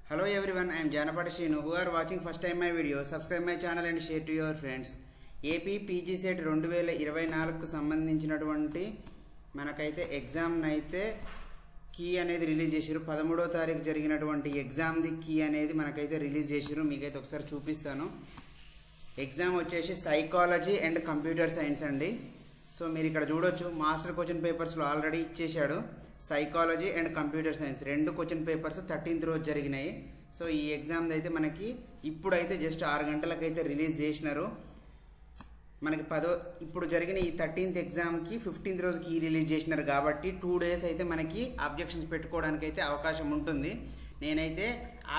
Hello everyone, I am Janapati Shrinu. Who are watching first time my video, subscribe my channel and share to your friends. AP PG Set 2024కు సంబంధించినటువంటి మనకైతే exam అయితే key అనేది release చేశారు. 13వ తారీఖు జరిగినటువంటి exam the key అనేది మనకైతే release చేశారు. మీకైతే ఒకసారి చూపిస్తాను. ఎగ్జామ్ వచ్చేసి సైకాలజీ అండ్ కంప్యూటర్ సైన్స్ అండి. సో మీరు ఇక్కడ చూడొచ్చు, మాస్టర్ క్వశ్చన్ పేపర్స్లో ఆల్రెడీ ఇచ్చేశాడు. సైకాలజీ అండ్ కంప్యూటర్ సైన్స్ రెండు క్వశ్చన్ పేపర్స్ 13th రోజు జరిగినాయి. సో ఈ ఎగ్జామ్ అయితే మనకి ఇప్పుడైతే జస్ట్ 6 గంటలకైతే రిలీజ్ చేసినారు. మనకి ఇప్పుడు జరిగిన ఈ 13th ఎగ్జామ్కి 15th రోజుకి రిలీజ్ చేసినారు కాబట్టి 2 days అయితే మనకి ఆబ్జెక్షన్స్ పెట్టుకోవడానికి అయితే అవకాశం ఉంటుంది. నేనైతే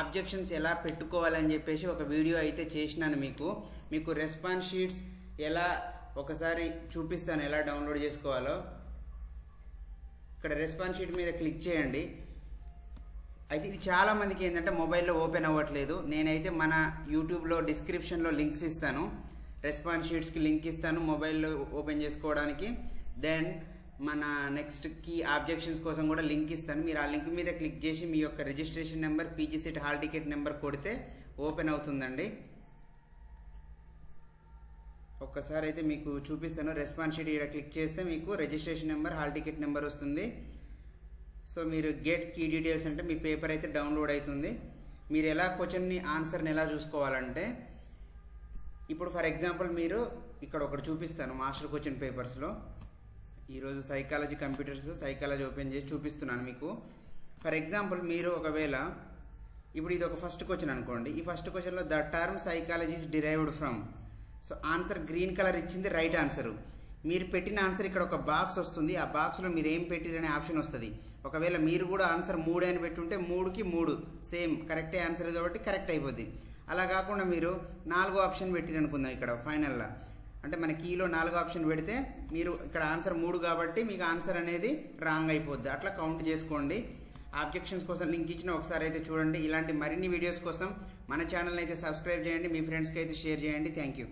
ఆబ్జెక్షన్స్ ఎలా పెట్టుకోవాలని చెప్పేసి ఒక వీడియో అయితే చేసినాను. మీకు రెస్పాన్స్ షీట్స్ ఎలా ఒకసారి చూపిస్తాను, ఎలా డౌన్లోడ్ చేసుకోవాలో. ఇక్కడ రెస్పాన్స్ షీట్ మీద క్లిక్ చేయండి. అయితే ఇది చాలా మందికి ఏంటంటే మొబైల్లో ఓపెన్ అవ్వట్లేదు. నేనైతే మన యూట్యూబ్లో డిస్క్రిప్షన్లో లింక్స్ ఇస్తాను, రెస్పాన్స్ షీట్స్కి లింక్ ఇస్తాను మొబైల్లో ఓపెన్ చేసుకోవడానికి. దెన్ మన నెక్స్ట్కి ఆబ్జెక్షన్స్ కోసం కూడా లింక్ ఇస్తాను. మీరు ఆ లింక్ మీద క్లిక్ చేసి మీ యొక్క registration number, PG set hall ticket number కొడితే ఓపెన్ అవుతుందండి. ఒక్కసారి అయితే మీకు చూపిస్తాను. రెస్పాన్స్ షీట్ ఇక్కడ క్లిక్ చేస్తే మీకు registration number, hall ticket number వస్తుంది. సో మీరు గెట్ కీ డీటెయిల్స్ అంటే మీ పేపర్ అయితే డౌన్లోడ్ అవుతుంది. మీరు ఎలా క్వశ్చన్ని ఆన్సర్ని ఎలా చూసుకోవాలంటే, ఇప్పుడు ఫర్ ఎగ్జాంపుల్ మీరు ఇక్కడ ఒకటి చూపిస్తాను. మాస్టర్ క్వశ్చన్ పేపర్స్లో ఈరోజు సైకాలజీ, కంప్యూటర్స్, సైకాలజీ ఓపెన్ చేసి చూపిస్తున్నాను మీకు. ఫర్ ఎగ్జాంపుల్ మీరు ఒకవేళ ఇప్పుడు ఇది ఒక ఫస్ట్ క్వశ్చన్ అనుకోండి. ఈ ఫస్ట్ క్వశ్చన్లో the term psychology is derived from. So answer green colour ఇచ్చింది, రైట్ ఆన్సర్. మీరు పెట్టిన ఆన్సర్ ఇక్కడ ఒక బాక్స్ వస్తుంది. ఆ బాక్స్లో మీరు ఏం పెట్టిరనే ఆప్షన్ వస్తుంది. ఒకవేళ మీరు కూడా ఆన్సర్ 3 అని పెట్టుంటే 3కి 3 సేమ్ కరెక్టే ఆన్సర్ కాబట్టి కరెక్ట్ అయిపోద్ది. అలా కాకుండా మీరు 4వ ఆప్షన్ పెట్టిరనుకుందాం. ఇక్కడ ఫైనల్లా అంటే మన కీలో 4వ ఆప్షన్ పెడితే మీరు ఇక్కడ ఆన్సర్ 3 కాబట్టి మీకు ఆన్సర్ అనేది రాంగ్ అయిపోద్ది. అట్లా కౌంట్ చేసుకోండి. ఆబ్జెక్షన్స్ కోసం లింక్ ఇచ్చిన ఒకసారి అయితే చూడండి. ఇలాంటి మరిన్ని వీడియోస్ కోసం మన ఛానల్ని అయితే సబ్స్క్రైబ్ చేయండి, మీ ఫ్రెండ్స్కి అయితే షేర్ చేయండి. Thank you.